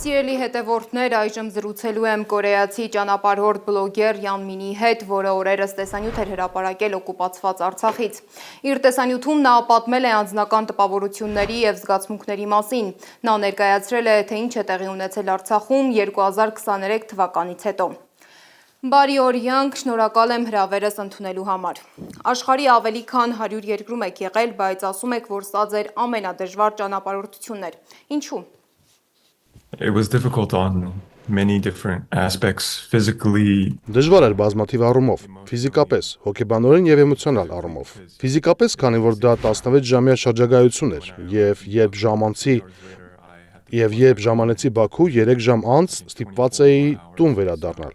Սիրելի հետևորդներ, այժմ զրուցելու եմ կորեացի ճանապարհորդ բլոգեր Յան Մինի հետ, որը օրերս տեսանյութ էր հրապարակել օկուպացված Արցախից։ Իր տեսանյութում նա պատմել է անձնական տպավորությունների և զգացմունքների մասին։ Նա ներկայացրել է, թե ինչ է տեղի ունեցել Արցախում 2023 թվականից հետո։ Բարի օր Յանք, շնորհակալ եմ հրավերս ընդունելու համար։ Աշխարհի ավելի քան 100 երկրում եք եղել, բայց ասում եք, որ սա ձեր ամենադժվար ճանապարհորդությունն էր։ Ինչու՞։ It was difficult on many different aspects physically. Դժվար էր բազմաթիվ առումով, ֆիզիկապես, հոգեբանորեն եւ էմոցիոնալ առումով։ Ֆիզիկապես, քանի որ դա 16 ժամյա շրջագայություն էր, երբ ժամանեցի Բաքու 3 ժամ անց ստիպված էի տուն վերադառնալ։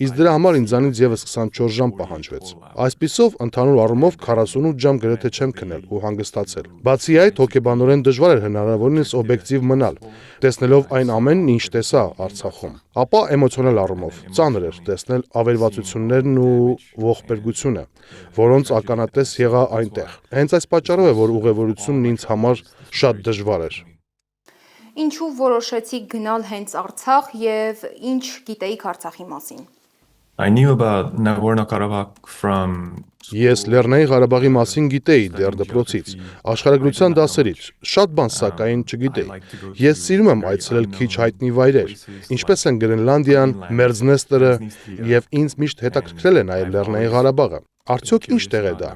Իսկ դրա համար ինձանից եւս 24 ժամ պահանջվեց։ Այսպիսով, ընդհանուր առումով 48 ժամ գրեթե չեմ քնել ու հանգստացել։ Բացի այդ, հոգեբանորեն դժվար էր հնարավորինս օբյեկտիվ մնալ, տեսնելով այն ամենն, ինչ տեսա Արցախում։ Ապա էմոցիոնալ առումով ծանր էր տեսնել ավերվածություններն ու ողբերգությունը, որոնց ականատես եղա այնտեղ։ Հենց այս պատճառով է, որ ուղևորությունն ինձ համար շատ դժվար էր։ Ինչու որոշեցիք գնալ հենց Արցախ եւ ինչ գիտեիք Արցախի մասին։ I knew about Nagorno-Karabakh from Ես Լեռնային Ղարաբաղի մասին գիտեի դեռ դպրոցից, աշխարհագրության դասերից, շատ բան սակայն չգիտեի։ Ես սիրում եմ այցելել քիչ հայտնի վայրեր, ինչպես են Գրենլանդիան, Մերձնեստրը, եւ ինձ միշտ հետաքրքրել է նաեւ Լեռնային Ղարաբաղը։ Արդյոք ինչ տեղ է դա։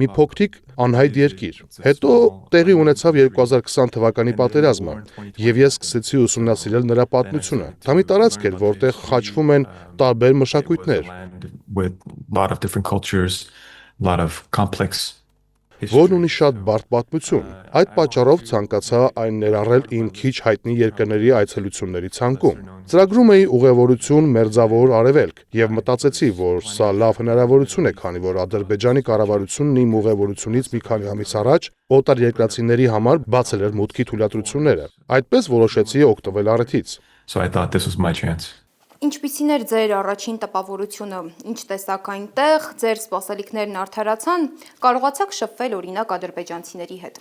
Մի փոքրիկ անհայտ երկիր։ Հետո տեղի ունեցավ 2020 թվականի պատերազմը, եւ ես սկսեցի ուսումնասիրել նրա պատմությունը։ Դա մի տարածք էր, որտեղ խաչվում են տարբեր մշակույթներ, with a lot of different cultures, a lot of complex որն ունի շատ բարդ պատմություն։ Այդ պատճառով ցանկացա այն ներառել իմ քիչ հայտնի երկրների այցելությունների ցանկում։ Ծրագրում էի ուղևորություն Մերձավոր Արևելք եւ մտածեցի, որ սա լավ հնարավորություն է, քանի որ Ադրբեջանի կառավարությունն իմ ուղևորությունից մի քանի ամիս առաջ օտարերկրացիների համար բացել էր մուտքի թույլատրությունները։ Այդպես որոշեցի օգտվել առիթից։ So I thought this was my chance. Ինչպիսին էր ձեր առաջին տպավորությունը, ինչ տեսակ այնտեղ, ձեր սպասելիքներն արդարացան, կարողացաք շփվել օրինակ ադրբեջանցիների հետ։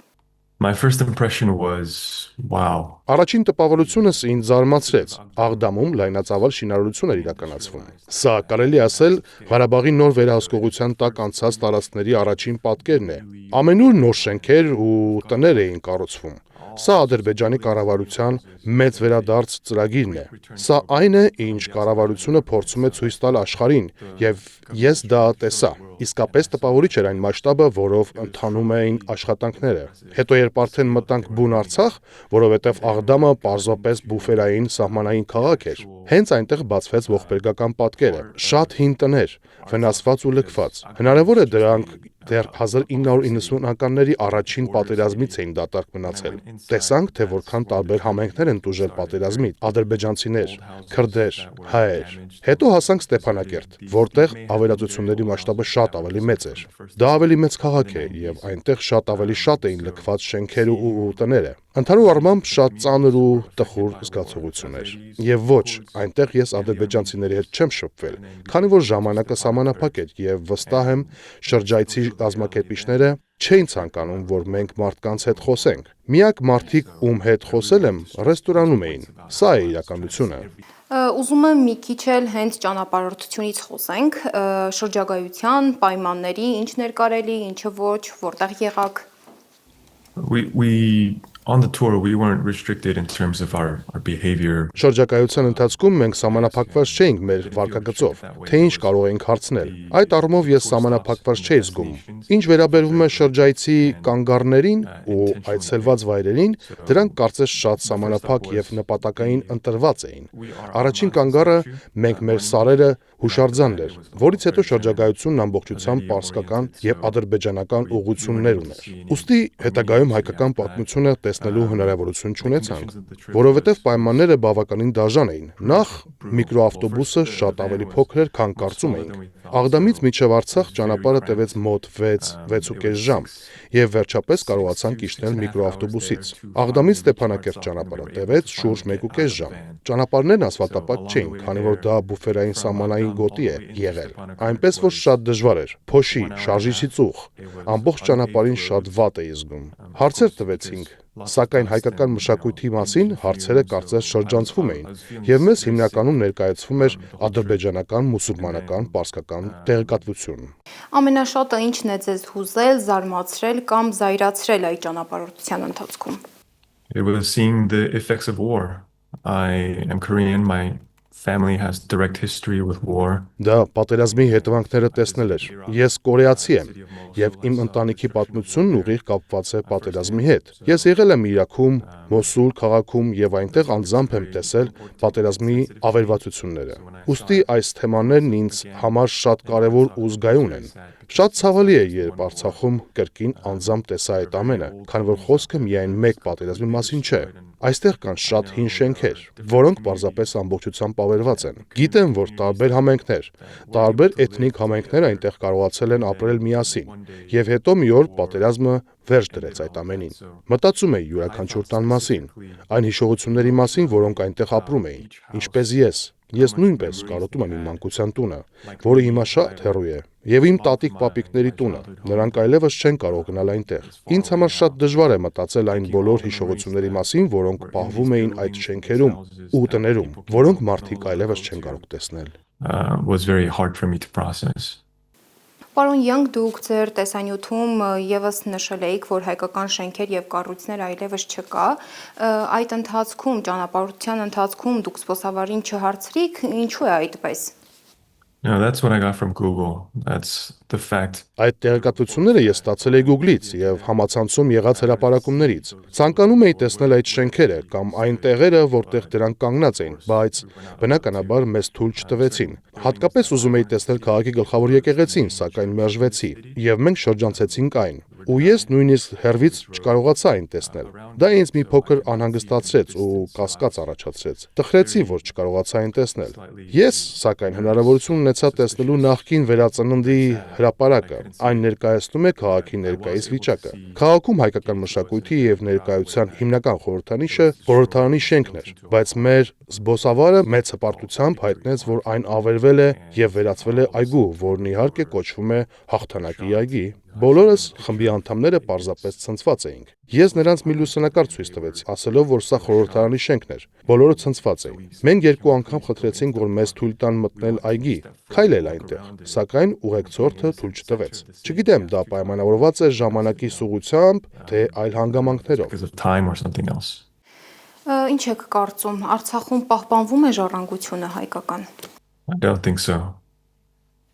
My first impression was wow. Առաջին տպավորությունս ինձ զարմացրեց։ Աղդամում լայնածավալ շինարարություն էր իրականացվում։ Սա կարելի ասել Ղարաբաղի նոր վերահսկողության տակ անցած տարածքների առաջին պատկերն է։ Ամենուր նոր շենքեր ու տներ էին կառուցվում։ Սա Ադրբեջանի կառավարության մեծ վերադարձ ծրագիրն է։ Սա այն է, ինչ կառավարությունը փորձում է ցույց տալ աշխարհին, եւ ես դա տեսա։ Իսկապես տպավորիչ էր այն մասշտաբը, որով ընթանում էին աշխատանքները։ Հետո երբ արդեն մտանք բուն Արցախ, որովհետև Աղդամը պարզապես բուֆերային սահմանային քաղաք էր, հենց այնտեղ բացվեց ողբերգական պատկերը։ Շատ հին տներ, վնասված ու լքված։ Հնարավոր է դրանք դեռ 1990-ականների առաջին պատերազմից էին դատարկ մնացել։ Տեսանք, թե որքան տարբեր համայնքներ են տուժել պատերազմից՝ ադրբեջանցիներ, քրդեր, հայեր։ Հետո հասանք Ստեփանակերտ, որտեղ ավերածությունների մասշտաբը շատ ավելի մեծ էր։ Դա ավելի մեծ քաղաք է, եւ այնտեղ շատ ավելի շատ էին լքված շենքերը ու տները։ Ընդհանուր առմամբ շատ ծանր ու տխուր զգացողություն էր։ Եվ ոչ, այնտեղ ես ադրբեջանցիների հետ չեմ շփվել, քանի որ ժամանակը սահմանափակ էր եւ վստահ եմ շրջայցի կազմակերպիչները չէին ցանկանում, որ մենք մարդկանց հետ խոսենք։ Միակ մարդիկ, ում հետ խոսել եմ, ռեստորանում էին։ Սա է իրականությունը։ Ուզում եմ մի քիչ էլ հենց ճանապարհորդությունից խոսենք, շրջագայության, պայմանների, ինչն էր կարելի, ինչը ոչ, որտեղ եղաք։ We on the tour we weren't restricted in terms of our behavior. Շրջակայության ընթացքում մենք սահմանափակված չէինք մեր վարքագծով, թե ինչ կարող էինք հարցնել։ Այդ առումով ես սահմանափակված չէի զգում։ Ինչ վերաբերվում է շրջայցի կանգառներին ու այցելված վայրերին, դրանք կարծես շատ սահմանափակ եւ նպատակային ընտրված էին։ Առաջին կանգառը մենք մեր սարերը հուշարձանն էր, որից հետո շրջագայությունն ամբողջությամբ պարսկական եւ ադրբեջանական ուղղություններ ուներ։ Ուստի հետագայում հայկական պատմությունը տեսնելու հնարավորություն չունեցանք, որովհետև պայմանները բավականին դաժան էին։ Նախ միկրոավտոբուսը շատ ավելի փոքր էր, քան կարծում էինք։ Աղդամից մինչև Արցախ ճանապարհը տևեց մոտ 6-6.5 ժամ, եւ վերջապես կարողացանք իջնել միկրոավտոբուսից։ Աղդամից Ստեփանակերտ ճանապարհը տևեց շուրջ 1.5 ժամ։ Ճանապարհներն ասֆալտապատ չէին, քանի որ դա բուֆերային սահմանային գոտի է եղել։ Այնպես որ շատ դժվար էր։ Փոշի, շարժիչի ծուխ, ամբողջ ճանապարհին շատ վատ էի զգում։ Հարցեր տվեցինք, սակայն հայկական մշակույթի մասին հարցերը կարծես շրջանցվում էին, եւ մեզ հիմնականում ներկայացվում էր ադրբեջանական, մուսուլմանական, պարսկական տեղեկատվություն։ Ամենաշատը ինչն է ձեզ հուզել, զարմացրել կամ զայրացրել այդ ճանապարհորդության ընթացքում։ It was seeing the effects of war. I am Korean. My family has direct history with war. Դա պատերազմի հետևանքները տեսնել էր։ Ես կորեացի եմ, եւ իմ ընտանիքի պատմությունն ուղիղ կապված է պատերազմի հետ։ Ես եղել եմ Իրաքում, Մոսուլ քաղաքում եւ այնտեղ անձամբ եմ տեսել պատերազմի ավերվածությունները։ Ոստի այս թեմաներն ինձ համար շատ կարեւոր ու զգայուն են։ Շատ ցավալի է, երբ Արցախում կրկին անձամբ տեսա այդ ամենը, քանի որ խոսքը միայն մեկ պատերազմի մասին չէ։ Այստեղ կան շատ հին շենքեր, որոնք պարզապես ամբողջությամբ ավերված են։ Գիտեմ, որ տարբեր համայնքներ, տարբեր էթնիկ համայնքներ այնտեղ կարողացել են ապրել միասին, եւ հետո մի օր պատերազմը վերջ դրեց այդ ամենին։ Մտածում էի յուրաքանչյուր տան մասին, այն հիշողությունների մասին, որոնք այնտեղ ապրում էին, ինչպես ես նույնպես կարոտում եմ իմ մանկության տունը, որը հիմա շատ հեռու է, եւ իմ տատիկ-պապիկների տունը, նրանք այլևս չեն կարող գնալ այնտեղ։ Ինձ համար շատ դժվար է մտածել այն բոլոր հիշողությունների մասին, որոնք պահվում էին այդ շենքերում ու տներում, որոնք մարդիկ այլևս չեն կարող տեսնել։ Was very hard for me to process. Պարոն Յանգ, դուք ձեր տեսանյութում եւս նշել եք, որ հայկական շենքեր եւ կառույցներ այլևս չկա։ Այդ ընթացքում, ճանապարհորդության ընթացքում դուք զբոսավարին չհարցրիք, ինչու է այդպես։ No, that's what I got from Google. That's the fact. Այդ տեղեկատվությունները ես ստացել էի Google-ից եւ համացանցում եղած հրապարակումներից։ Ցանկանում էի տեսնել այդ շենքերը կամ այն տեղերը, որտեղ դրանք կանգնած էին, բայց բնականաբար մեզ թույլ չտվեցին։ Հատկապես ուզում էի տեսնել քաղաքի գլխավոր եկեղեցին, սակայն մերժվեցի եւ մենք շրջանցեցինք այն։ Ու ես նույնիսկ հեռվից չկարողացա այն տեսնել։ Դա ինձ մի փոքր անհանգստացրեց ու կասկած առաջացրեց։ Տխրեցի, որ չկարողացա այն տեսնել։ Ես, սակայն, հնարավորություն ունեցա տեսնելու նախկին վերածննդի հրապարակը։ Այն ներկայացնում է քաղաքի ներկայիս վիճակը։ Քաղաքում հայկական մշակույթի եւ ներկայության հիմնական խորհրդանիշը խորհրդարանի շենքն էր, բայց մեր զբոսավարը մեծ հպարտությամբ հայտնեց, որ այն ավերվել է եւ վերածվել է այգու, որն իհարկե կոչվում է Հաղթանակի այգի։ Բոլորս խմբի անդամները պարզապես ցնցված էինք։ Ես նրանց մի լուսանկար ցույց տվեցի, ասելով, որ սա խորհրդարանի շենքն էր։ Բոլորը ցնցված էին։ Մենք երկու անգամ խնդրեցինք, որ մեզ թույլ տան մտնել այգի, քայլել այնտեղ, սակայն ուղեկցորդը թույլ չտվեց։ Չգիտեմ, դա պայմանավորված է ժամանակի սուղությամբ, թե այլ հանգամանքներով։ Because of time or something else. Ինչ եք կարծում, Արցախում պահպանվում է ժառանգությունը հայկական։ I don't think so.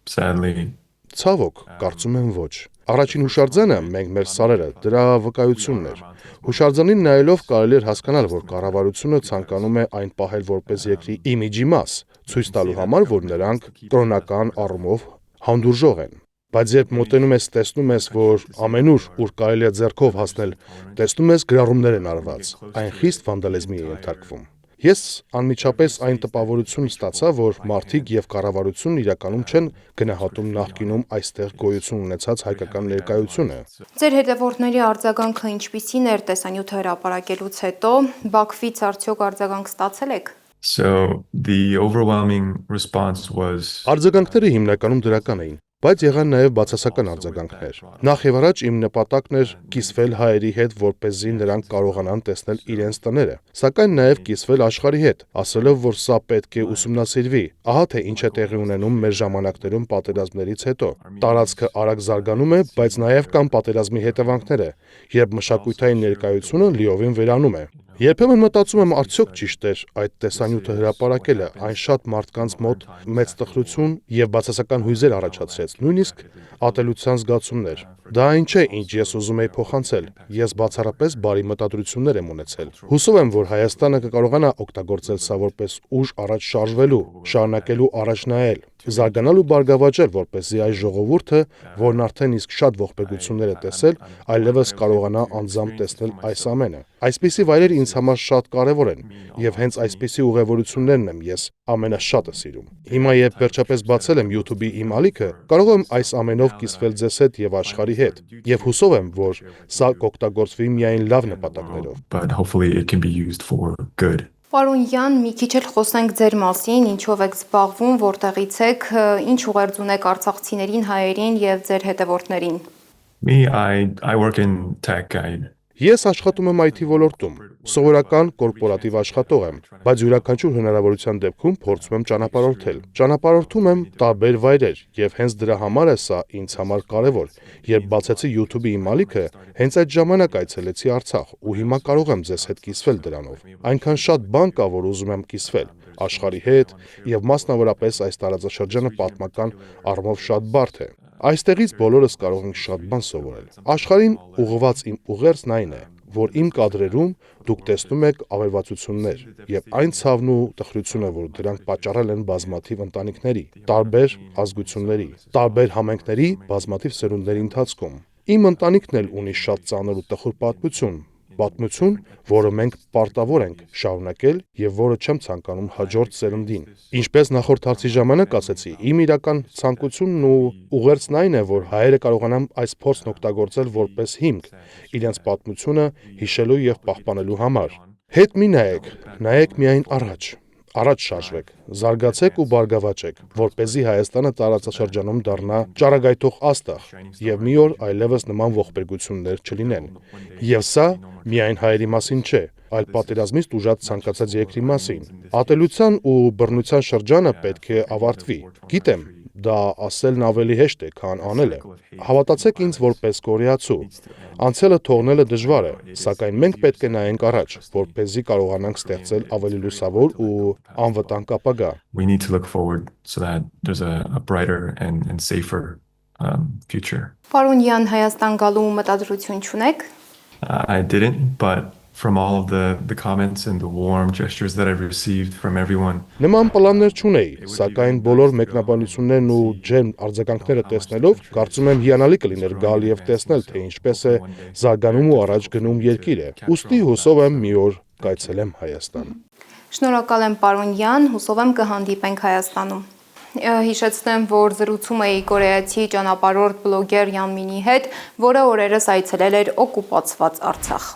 Sadly. Ցավոք, կարծում եմ ոչ։ Առաջին հուշարձանը մենք մեր սարերը, դրա վկայությունն էր։ Հուշարձանին նայելով կարելի էր հասկանալ, որ կառավարությունը ցանկանում է այն պահել որպես երկրի իմիջի մաս, ցույց տալու համար, որ նրանք կրոնական առումով հանդուրժող են։ Բայց երբ մոտենում ես, տեսնում ես, որ ամենուր, ուր կարելի է ձեռքով հասնել, տեսնում ես գրառումներ են արված, այն խիստ վանդալիզմի է ենթարկվում։ Ես անմիջապես այն տպավորությունն ստացա, որ մարդիկ եւ կառավարությունն իրականում չեն գնահատում նախկինում այստեղ գոյություն ունեցած հայկական ներկայությունը։ Ձեր հետևորդների արձագանքը ինչպիսին էր տեսանյութը հրապարակելուց հետո, Բաքվից արդյոք արձագանք ստացել եք։ So the overwhelming response was Արձագանքները հիմնականում դրական էին, բայց եղան նաև բացասական արձագանքներ։ Նախ եւ առաջ իմ նպատակն էր կիսվել հայերի հետ, որպեսզի նրանք կարողանան տեսնել իրենց տները, սակայն նաև կիսվել աշխարհի հետ, ասելով, որ սա պետք է ուսումնասիրվի։ Ահա թե ինչ է տեղի ունենում մեր ժամանակներում պատերազմներից հետո։ Տարածքը արագ զարգանում է, բայց նաև կան պատերազմի հետևանքները, երբ մշակութային ներկայությունը լիովին վերանում է։ Երբեմն մտածում եմ, արդյոք ճիշտ էր այդ տեսանյութը հրապարակելը, այն շատ մարդկանց մոտ մեծ տխրություն եւ բացասական հույզեր առաջացրեց, նույնիսկ ատելության զգացումներ։ Դա այն չէ, ինչ ես ուզում եի փոխանցել։ Ես բացառապես բարի մտադրություններ եմ ունեցել։ Հուսով եմ, որ Հայաստանը կկարողանա օգտագործել սա որպես ուժ առաջ շարժվելու, շարունակելու առաջ նայել, զարգանալ ու բարգավաճել, որպեսզի այս ժողովուրդը, որն արդեն իսկ շատ ողբերգություններ է տեսել, այլևս կարողանա անձամբ տեսնել այս ամենը։ Այսպիսի վայրեր ինձ համար շատ կարևոր են, եւ հենց այսպիսի ուղևորություններն եմ ես ամենաշատը սիրում։ Հիմա երբ վերջապես բացել եմ YouTube-ի իմ ալիքը, կարող եմ այս ամենով կիսվել ձեզ հետ եւ աշխարհի հետ, եւ հուսով եմ, որ սա կօգտագործվի միայն լավ նպատակներով։ But hopefully it can be used for good. Պարոն Յան, մի քիչ էլ խոսենք ձեր մասին, ինչով եք զբաղվում, որտեղից եք, ինչ ուղերձ ունեք արցախցիներին, հայերին եւ ձեր հետևորդներին։ I work in tech. Ես աշխատում եմ IT ոլորտում, սովորական կորպորատիվ աշխատող եմ, բայց յուրաքանչյուր հնարավորության դեպքում փորձում եմ ճանապարհորդել։ Ճանապարհորդում եմ տարբեր վայրեր, եւ հենց դրա համար է սա ինձ համար կարևոր։ Երբ բացեցի YouTube-ի իմ ալիքը, հենց այդ ժամանակ այցելեցի Արցախ ու հիմա կարող եմ ձեզ հետ կիսվել դրանով։ Այնքան շատ բան կա, որ ուզում եմ կիսվել աշխարհի հետ, եւ մասնավորապես այս տարածաշրջանը պատմական առումով շատ բարդ է։ Այստեղից բոլորս կարող ենք շատ բան սովորել։ Աշխարհին ուղղված իմ ուղերձն այն է, որ իմ կադրերում դուք տեսնում եք ավերվածություններ եւ այն ցավն ու տխրությունը, որ դրանք պատճառել են բազմաթիվ ընտանիքների, տարբեր ազգությունների, տարբեր համայնքների բազմաթիվ սերունդների ընթացքում։ Իմ ընտանիքն էլ ունի շատ ծանր ու տխուր պատմություն, որը մենք պարտավոր ենք շարունակել եւ որը չեմ ցանկանում հաջորդ սերնդին։ Ինչպես նախորդ հարցի ժամանակ ասեցի, իմ իրական ցանկությունն ու ուղերձն այն է, որ հայերը կարողանան այս փորձն օգտագործել որպես հիմք իրենց պատմությունը հիշելու եւ պահպանելու համար։ Հետ մի նայեք միայն առաջ շարժվեք, զարգացեք ու բարգավաճեք, որպեսզի Հայաստանը տարածաշրջանում դառնա ճառագայթող աստղ եւ մի օր այլևս նման ողբերգություններ չլինեն։ Եվ սա միայն հայերի մասին չէ, այլ պատերազմից տուժած ցանկացած երկրի մասին։ Ատելության ու բռնության շրջանը պետք է ավարտվի։ Գիտեմ, դա ասելն ավելի հեշտ է, քան անելը։ Հավատացեք ինձ որպես կորեացու։ Անցյալը թողնելը դժվար է, սակայն մենք պետք է նայենք առաջ, որպեսզի կարողանանք ստեղծել ավելի լուսավոր ու անվտանգ ապագա։ We need to look forward so that there's a brighter and safer future. Պարոն Յան, Հայաստան գալու մտադրություն չունեք։ I didn't, but from all of the comments and the warm gestures that I've received from everyone. Նման պլաններ չունեի, սակայն բոլոր մեկնաբանություններն ու ջերմ արձագանքները տեսնելով, կարծում եմ հիանալի կլիներ գալ եւ տեսնել, թե ինչպես է զարգանում ու առաջ գնում երկիրը։ Ուստի հուսով եմ մի օր կայցելեմ Հայաստան։ Շնորհակալ եմ, պարոն Յան, հուսով եմ կհանդիպենք Հայաստանում։ Հիշեցնեմ, որ զրուցում էի կորեացի ճանապարհորդ բլոգեր Յան Մինի հետ, որը օրերս այցելել էր օկուպացված Արցախ։